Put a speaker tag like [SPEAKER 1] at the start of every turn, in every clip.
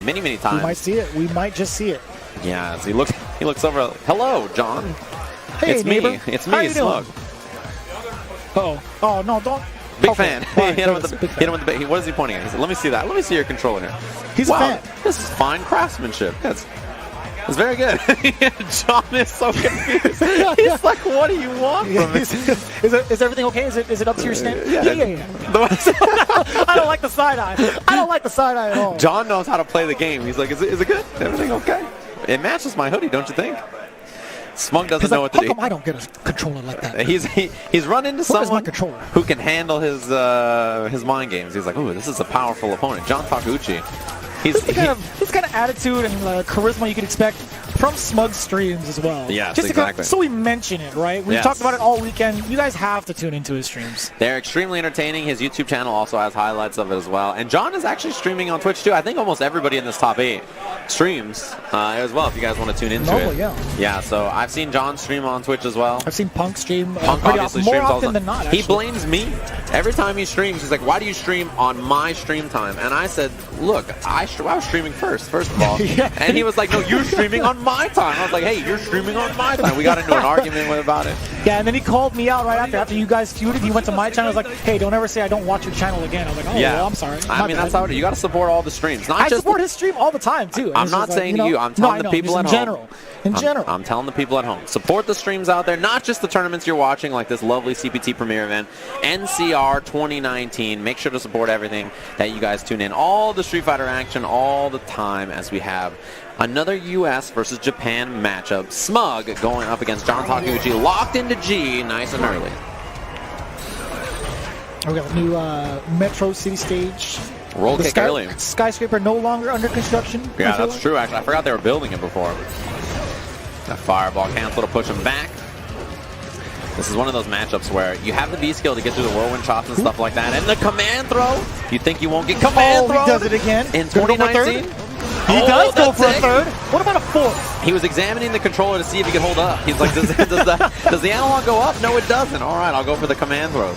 [SPEAKER 1] many times.
[SPEAKER 2] We might see it. We might just see it.
[SPEAKER 1] Yeah, as he looks over. Hello, John.
[SPEAKER 2] Hey,
[SPEAKER 1] it's
[SPEAKER 2] neighbor.
[SPEAKER 1] me. It's
[SPEAKER 2] How
[SPEAKER 1] me,
[SPEAKER 2] you
[SPEAKER 1] Smug.
[SPEAKER 2] doing? Oh, no, don't.
[SPEAKER 1] Big
[SPEAKER 2] Okay.
[SPEAKER 1] fan.
[SPEAKER 2] Right,
[SPEAKER 1] hit him with
[SPEAKER 2] big
[SPEAKER 1] the big. What is he pointing at? He said, "Let me see that. Let me see your controller here."
[SPEAKER 2] He's
[SPEAKER 1] wow,
[SPEAKER 2] a fan.
[SPEAKER 1] This is fine craftsmanship. It's very good. John is so confused. He's like, "What do you want from me?"
[SPEAKER 2] Is everything okay? Is it up to your standard? Yeah. I don't like the side eye. I don't like the side eye at all.
[SPEAKER 1] John knows how to play the game. He's like, "Is it good? Everything okay?" It matches my hoodie, don't you think? Smug doesn't know what to do.
[SPEAKER 2] How come I don't get a controller like that?
[SPEAKER 1] He's run into someone
[SPEAKER 2] controller?
[SPEAKER 1] who can handle his mind games. He's like, "Ooh, this is a powerful opponent." John Takeuchi.
[SPEAKER 2] This is the kind of attitude and charisma you can expect from Smug streams as well.
[SPEAKER 1] Yes,
[SPEAKER 2] just
[SPEAKER 1] exactly.
[SPEAKER 2] So we mention it, right? We've talked about it all weekend. You guys have to tune into his streams.
[SPEAKER 1] They're extremely entertaining. His YouTube channel also has highlights of it as well. And John is actually streaming on Twitch too. I think almost everybody in this top 8 streams as well, if you guys want to tune into it. Yeah, so I've seen John stream on Twitch as well.
[SPEAKER 2] I've seen Punk stream
[SPEAKER 1] Punk obviously
[SPEAKER 2] more
[SPEAKER 1] streams
[SPEAKER 2] often than not, actually.
[SPEAKER 1] He blames me. Every time he streams, he's like, "Why do you stream on my stream time?" And I said, "Look, I was streaming first of all." And he was like, "No, you're streaming on my time." I was like, "Hey, you're streaming on my time." We got into an argument about it.
[SPEAKER 2] Yeah, and then he called me out right after you guys feuded. He went to my channel. I was like, "Hey, don't ever say I don't watch your channel again." I was like, "Oh, well, I'm sorry."
[SPEAKER 1] I mean, that's how it is. You got to support all the streams.
[SPEAKER 2] I support his stream all the time too.
[SPEAKER 1] I'm not saying to you. I'm telling the people at home.
[SPEAKER 2] In general.
[SPEAKER 1] I'm telling the people at home. Support the streams out there, not just the tournaments you're watching, like this lovely CPT Premier event, NCR 2019. Make sure to support everything that you guys tune in. All the Street Fighter action all the time as we have another U.S. versus Japan matchup. Smug going up against John Takeuchi, locked into G, nice and early.
[SPEAKER 2] We got a new Metro City stage.
[SPEAKER 1] Roll kick early.
[SPEAKER 2] Skyscraper no longer under construction.
[SPEAKER 1] Yeah, that's true, actually. I forgot they were building it before. That fireball cancel to push him back. This is one of those matchups where you have the B skill to get through the whirlwind chops and stuff like that. And the command throw. You think you won't get command throw?
[SPEAKER 2] He does it again.
[SPEAKER 1] In 2019.
[SPEAKER 2] He does go for a third. What about a fourth?
[SPEAKER 1] He was examining the controller to see if he could hold up. He's like, does the analog go up? No, it doesn't. All right, I'll go for the command throws.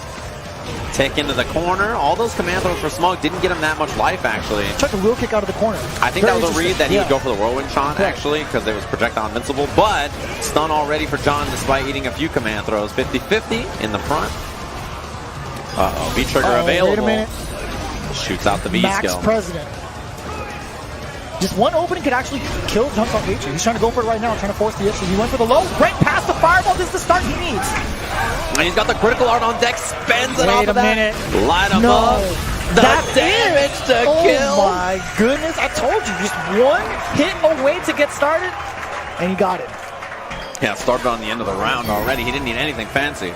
[SPEAKER 1] Take into the corner. All those command throws for Smug didn't get him that much life, actually.
[SPEAKER 2] Tried to wheel kick out of the corner.
[SPEAKER 1] I think that was a read that he would go for the whirlwind shot, actually, because it was projectile invincible. But stun already for John, despite eating a few command throws. 50-50 in the front. Uh-oh, V-trigger available.
[SPEAKER 2] Wait a minute.
[SPEAKER 1] Shoots out the V-skill.
[SPEAKER 2] Max President. Just one opening could actually kill John Takeuchi. He's trying to go for it right now, trying to force the issue. He went for the low, right past the fireball. This is the start he needs.
[SPEAKER 1] And he's got the critical art on deck, spends it off of that.
[SPEAKER 2] Wait a minute.
[SPEAKER 1] Light him up. The damage to kill.
[SPEAKER 2] Oh my goodness. I told you, just one hit away to get started, and he got it.
[SPEAKER 1] Yeah, started on the end of the round already. He didn't need anything fancy.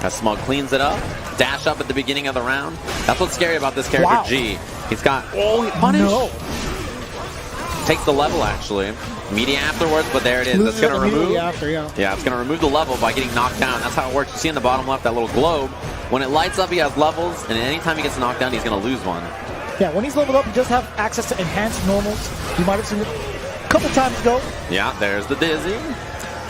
[SPEAKER 1] As Smug cleans it up. Dash up at the beginning of the round. That's what's scary about this character, G. He's got, he punished.
[SPEAKER 2] No.
[SPEAKER 1] Takes the level, actually. Media afterwards, but there it is. That's going to remove.
[SPEAKER 2] Yeah,
[SPEAKER 1] it's going to remove the level by getting knocked down. That's how it works. You see in the bottom left that little globe. When it lights up, he has levels, and anytime he gets knocked down, he's going to lose one.
[SPEAKER 2] Yeah, when he's leveled up, he does have access to enhanced normals. You might have seen it a couple times ago.
[SPEAKER 1] Yeah, there's the dizzy.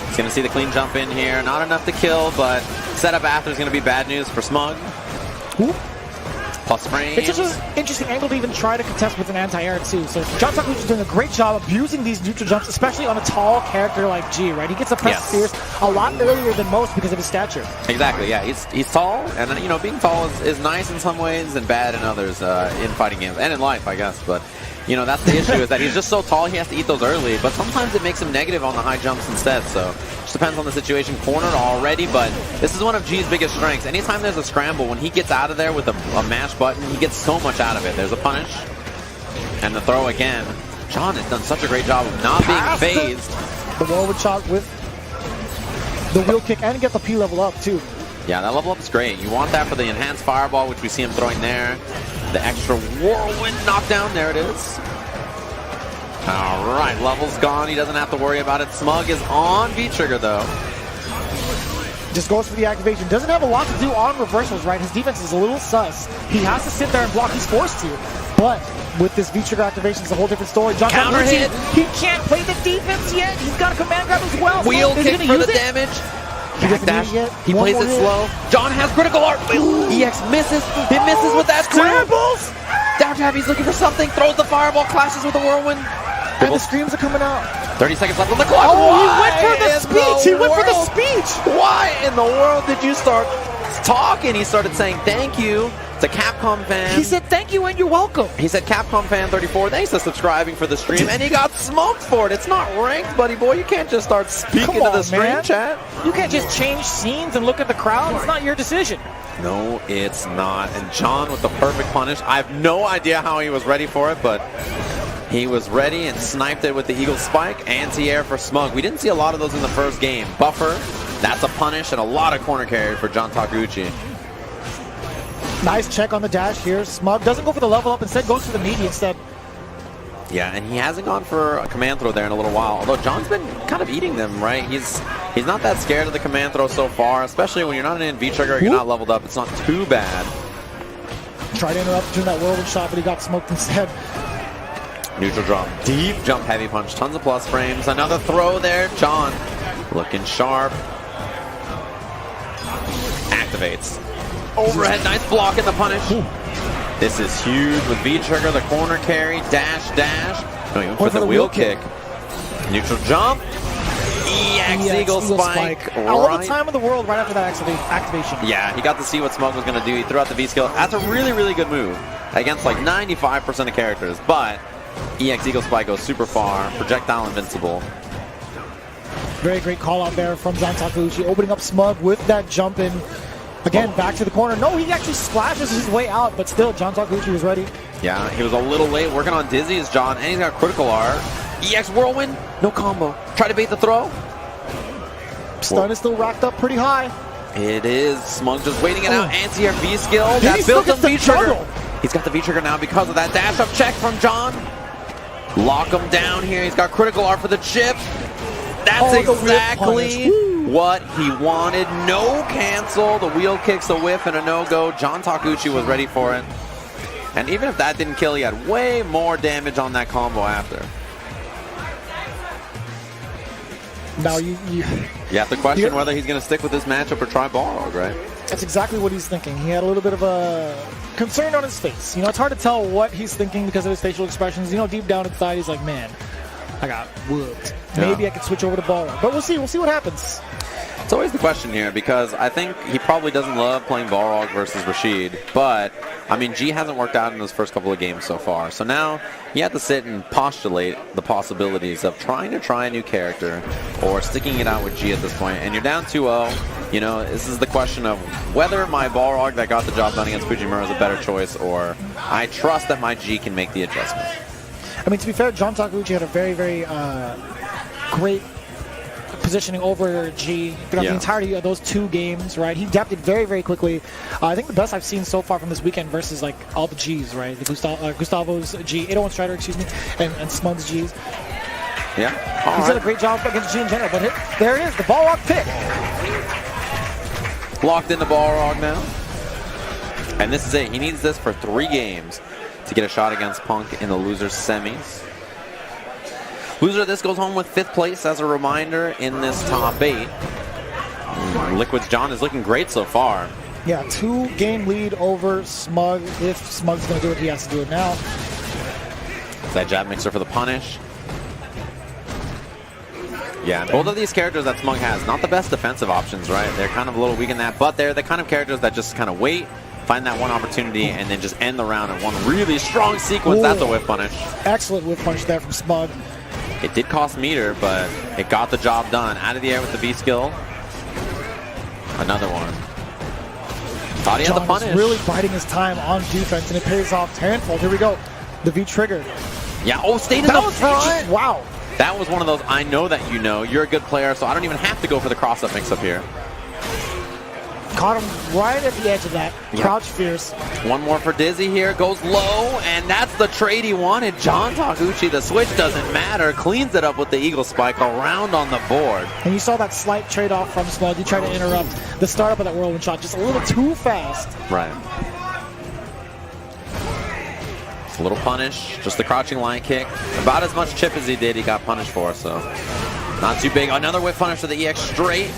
[SPEAKER 1] He's going to see the clean jump in here. Not enough to kill, but setup after is going to be bad news for Smug.
[SPEAKER 2] Ooh.
[SPEAKER 1] Plus frames.
[SPEAKER 2] It's such an interesting angle to even try to contest with an anti-air too. So John Takeuchi is doing a great job of using these neutral jumps, especially on a tall character like G, right? He gets the press fierce a lot earlier than most because of his stature.
[SPEAKER 1] Exactly, yeah. He's tall, and you know, being tall is nice in some ways and bad in others in fighting games and in life, I guess. But you know, that's the issue, is that he's just so tall, he has to eat those early, but sometimes it makes him negative on the high jumps instead, so just depends on the situation. Cornered already, but this is one of G's biggest strengths. Anytime there's a scramble, when he gets out of there with a mash button, he gets so much out of it. There's a punish, and the throw again. John has done such a great job of not being phased.
[SPEAKER 2] The whirlwind shot with the wheel kick, and get the P level up, too.
[SPEAKER 1] Yeah, that level up is great. You want that for the enhanced fireball, which we see him throwing there. The extra whirlwind knockdown, there it is. All right, level's gone. He doesn't have to worry about it. Smug is on V-trigger, though.
[SPEAKER 2] Just goes for the activation. Doesn't have a lot to do on reversals, right? His defense is a little sus. He has to sit there and block. He's forced to. But with this V-trigger activation, it's a whole different story. John
[SPEAKER 1] Counter hit.
[SPEAKER 2] He can't play the defense yet. He's got a command grab as well.
[SPEAKER 1] Wheel kick for the damage. Backdash. He plays it slow. John has critical art. EX misses. He misses with that scrambles. Dash jab, he's looking for something, throws the fireball, clashes with the whirlwind.
[SPEAKER 2] And the screams are coming out.
[SPEAKER 1] 30 seconds left on the clock.
[SPEAKER 2] Oh,
[SPEAKER 1] Why
[SPEAKER 2] he went for the
[SPEAKER 1] in
[SPEAKER 2] speech. He went for the
[SPEAKER 1] world?
[SPEAKER 2] speech.
[SPEAKER 1] Why in the world did you start talking? He started saying thank you to Capcom fan.
[SPEAKER 2] He said thank you and you're welcome.
[SPEAKER 1] He said Capcom fan 34, thanks for subscribing for the stream, and he got smoked for it. It's not ranked, buddy boy. You can't just start speaking to the stream
[SPEAKER 2] man.
[SPEAKER 1] chat.
[SPEAKER 2] You can't just change scenes and look at the crowd. It's not your decision.
[SPEAKER 1] No, it's not. And John with the perfect punish. I have no idea how he was ready for it, but he was ready and sniped it with the Eagle Spike. Anti-air for Smug. We didn't see a lot of those in the first game. Buffer, that's a punish, and a lot of corner carry for John Takeuchi.
[SPEAKER 2] Nice check on the dash here. Smug doesn't go for the level up, instead goes for the meaty instead.
[SPEAKER 1] Yeah, and he hasn't gone for a command throw there in a little while. Although John's been kind of eating them, right? He's not that scared of the command throw so far, especially when you're not an V-trigger, you're not leveled up. It's not too bad.
[SPEAKER 2] Tried to interrupt between that whirlwind shot, but he got smoked instead.
[SPEAKER 1] Neutral jump, deep jump, heavy punch, tons of plus frames. Another throw there. John looking sharp. Activates. Overhead, nice block in the punish. This is huge with V-trigger, the corner carry, dash. No, he went for the wheel kick. Neutral jump. EX Eagle Spike.
[SPEAKER 2] All the time in the world right after that activation.
[SPEAKER 1] Yeah, he got to see what Smug was going to do. He threw out the V-skill. That's a really, really good move against like 95% of characters. But EX Eagle Spike goes super far. Projectile invincible.
[SPEAKER 2] Very great call out there from John Takeuchi, opening up Smug with that jump in. Again, back to the corner. No, he actually splashes his way out, but still, John Takeuchi was ready.
[SPEAKER 1] Yeah, he was a little late working on Dizzy as John, and he's got critical R. EX Whirlwind, no combo. Try to bait the throw.
[SPEAKER 2] Stun is still racked up pretty high.
[SPEAKER 1] It is. Smug just waiting it out. Anti-air V-skill.
[SPEAKER 2] He
[SPEAKER 1] That
[SPEAKER 2] still
[SPEAKER 1] built
[SPEAKER 2] gets
[SPEAKER 1] the
[SPEAKER 2] the
[SPEAKER 1] V-trigger.
[SPEAKER 2] juggle.
[SPEAKER 1] He's got the V-trigger now because of that dash-up check from John. Lock him down here. He's got critical R for the chip. That's exactly what he wanted. No cancel. The wheel kicks, a whiff, and a no-go. John Takeuchi was ready for it. And even if that didn't kill, he had way more damage on that combo after.
[SPEAKER 2] Now you
[SPEAKER 1] have to question whether he's going to stick with this matchup or try Balrog, right?
[SPEAKER 2] That's exactly what he's thinking. He had a little bit of a concern on his face. You know, it's hard to tell what he's thinking because of his facial expressions. You know, deep down inside, he's like, man, I got whooped. Maybe I could switch over to Balrog. But we'll see. We'll see what happens.
[SPEAKER 1] It's always the question here because I think he probably doesn't love playing Balrog versus Rashid. But, I mean, G hasn't worked out in his first couple of games so far. So now you have to sit and postulate the possibilities of trying to try a new character or sticking it out with G at this point. And you're down 2-0. You know, this is the question of whether my Balrog that got the job done against Fujimura is a better choice or I trust that my G can make the adjustment.
[SPEAKER 2] I mean, to be fair, John Takeuchi had a very, very great positioning over G throughout the entirety of those two games, right? He adapted very, very quickly. I think the best I've seen so far from this weekend versus like all the Gs, right? The Gustavo's G, 801 Strider, excuse me, and Smug's Gs.
[SPEAKER 1] Yeah.
[SPEAKER 2] He's done a great job against G in general, but there it is, the Balrog pick.
[SPEAKER 1] Locked into Balrog now. And this is it. He needs this for 3 games to get a shot against Punk in the loser's semis. Loser of this goes home with 5th place as a reminder in this top 8. Liquid's John is looking great so far.
[SPEAKER 2] Yeah, 2-game lead over Smug. If Smug's going to do it, he has to do it now.
[SPEAKER 1] That jab mixer for the punish. Yeah, and both of these characters that Smug has, not the best defensive options, right? They're kind of a little weak in that, but they're the kind of characters that just kind of wait, find that one opportunity, and then just end the round in one really strong sequence. That's a whiff punish.
[SPEAKER 2] Excellent whiff punish there from Smug.
[SPEAKER 1] It did cost meter, but it got the job done. Out of the air with the V-skill. Another one. Thought he had the punish.
[SPEAKER 2] Really biding his time on defense, and it pays off tenfold. Here we go. The V-trigger.
[SPEAKER 1] Yeah, stayed in the front.
[SPEAKER 2] Wow.
[SPEAKER 1] That was one of those, I know that you know. You're a good player, so I don't even have to go for the cross-up mix-up here.
[SPEAKER 2] Caught him right at the edge of that. Crouch fierce.
[SPEAKER 1] One more for Dizzy here. Goes low, and that's the trade he wanted. John Takeuchi, the switch doesn't matter. Cleans it up with the Eagle Spike around on the board.
[SPEAKER 2] And you saw that slight trade-off from Smug. He tried to interrupt the startup of that whirlwind shot just a little too fast.
[SPEAKER 1] Right. A little punish. Just the crouching line kick. About as much chip as he did, he got punished for, so not too big. Another whip punish for the EX straight.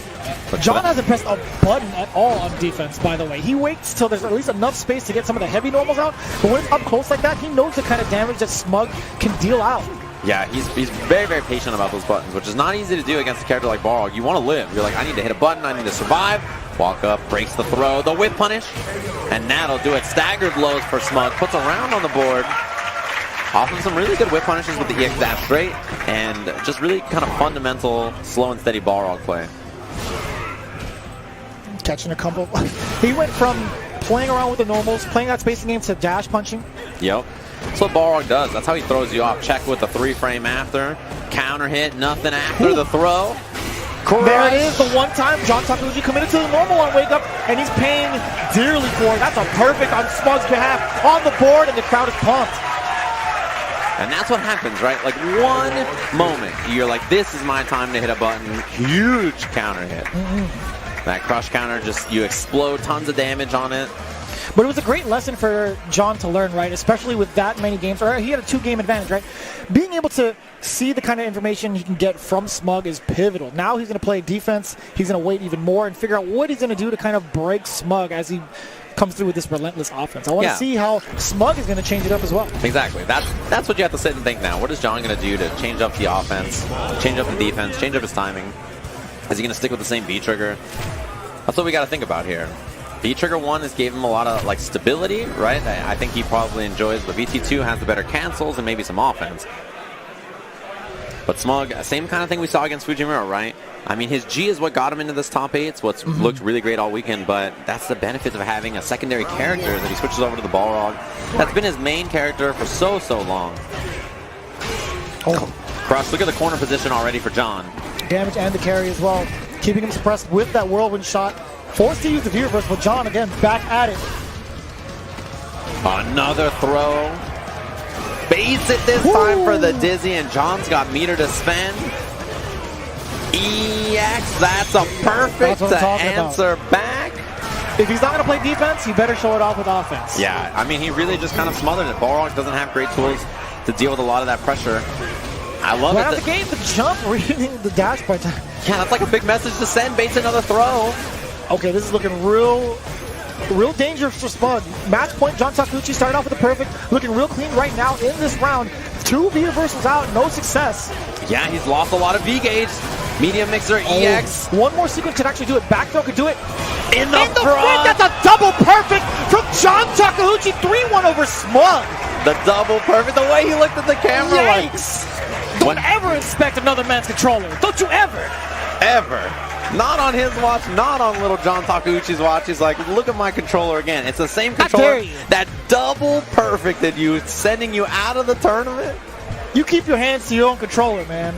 [SPEAKER 2] John hasn't pressed a button at all on defense, by the way. He waits till there's at least enough space to get some of the heavy normals out, but when it's up close like that, he knows the kind of damage that Smug can deal out.
[SPEAKER 1] Yeah, he's very, very patient about those buttons, which is not easy to do against a character like Balrog. You want to live. You're like, I need to hit a button, I need to survive. Walk up, breaks the throw, the whip punish, and that'll do it. Staggered blows for Smug, puts a round on the board. Off of some really good whip punishes with the EX dash straight, and just really kind of fundamental, slow and steady Balrog play.
[SPEAKER 2] Catching a couple. He went from playing around with the normals, playing that spacing game, to dash punching.
[SPEAKER 1] Yep. That's what Balrog does. That's how he throws you off. Check with the 3-frame after. Counter hit, nothing after the throw.
[SPEAKER 2] There it is, the one time John Takeuchi committed to the normal on Wake Up, and he's paying dearly for it. That's a perfect on Smug's behalf on the board, and the crowd is pumped.
[SPEAKER 1] And that's what happens, right? Like one moment, you're like, this is my time to hit a button. Huge counter hit. That crush counter, just you explode tons of damage on it.
[SPEAKER 2] But it was a great lesson for John to learn, right? Especially with that many games. Or he had a 2-game advantage, right? Being able to see the kind of information he can get from Smug is pivotal. Now he's going to play defense. He's going to wait even more and figure out what he's going to do to kind of break Smug as he comes through with this relentless offense. I want to see how Smug is going to change it up as well.
[SPEAKER 1] Exactly. That's what you have to sit and think now. What is John going to do to change up the offense, change up the defense, change up his timing? Is he going to stick with the same B trigger? That's what we got to think about here. V-Trigger 1 has gave him a lot of like stability, right? I think he probably enjoys, but VT2 has the better cancels and maybe some offense. But Smug, same kind of thing we saw against Fujimura, right? I mean, his G is what got him into this top 8. It's what's looked really great all weekend, but that's the benefit of having a secondary character that he switches over to the Balrog. That's been his main character for so long. Crush, look at the corner position already for John.
[SPEAKER 2] Damage and the carry as well. Keeping him suppressed with that whirlwind shot. Forced to use the V-reverse, but John again back at it.
[SPEAKER 1] Another throw. Baits it this time for the Dizzy, and John's got meter to spend. EX, that's a perfect to answer back.
[SPEAKER 2] If he's not going to play defense, he better show it off with offense.
[SPEAKER 1] Yeah, I mean, he really just kind of smothered it. Balrog doesn't have great tools to deal with a lot of that pressure. I love it.
[SPEAKER 2] Right out the gate, the jump, reading the dash by time.
[SPEAKER 1] Yeah, that's like a big message to send. Baits another throw.
[SPEAKER 2] Okay, this is looking real dangerous for Smug. Match point, John Takeuchi started off with the perfect, looking real clean right now in this round. 2 V-reversals out, no success.
[SPEAKER 1] Yeah, he's lost a lot of V-gauge. Medium mixer, EX.
[SPEAKER 2] One more sequence could actually do it. Back throw could do it.
[SPEAKER 1] In the front.
[SPEAKER 2] That's a double perfect from John Takeuchi. 3-1 over Smug.
[SPEAKER 1] The double perfect. The way he looked at the camera.
[SPEAKER 2] Yikes. Don't ever inspect another man's controller. Don't you ever.
[SPEAKER 1] Ever. Not on his watch, not on little John Takeuchi's watch. He's like, look at my controller again. It's the same controller that double perfected you, sending you out of the tournament.
[SPEAKER 2] You keep your hands to your own controller, man.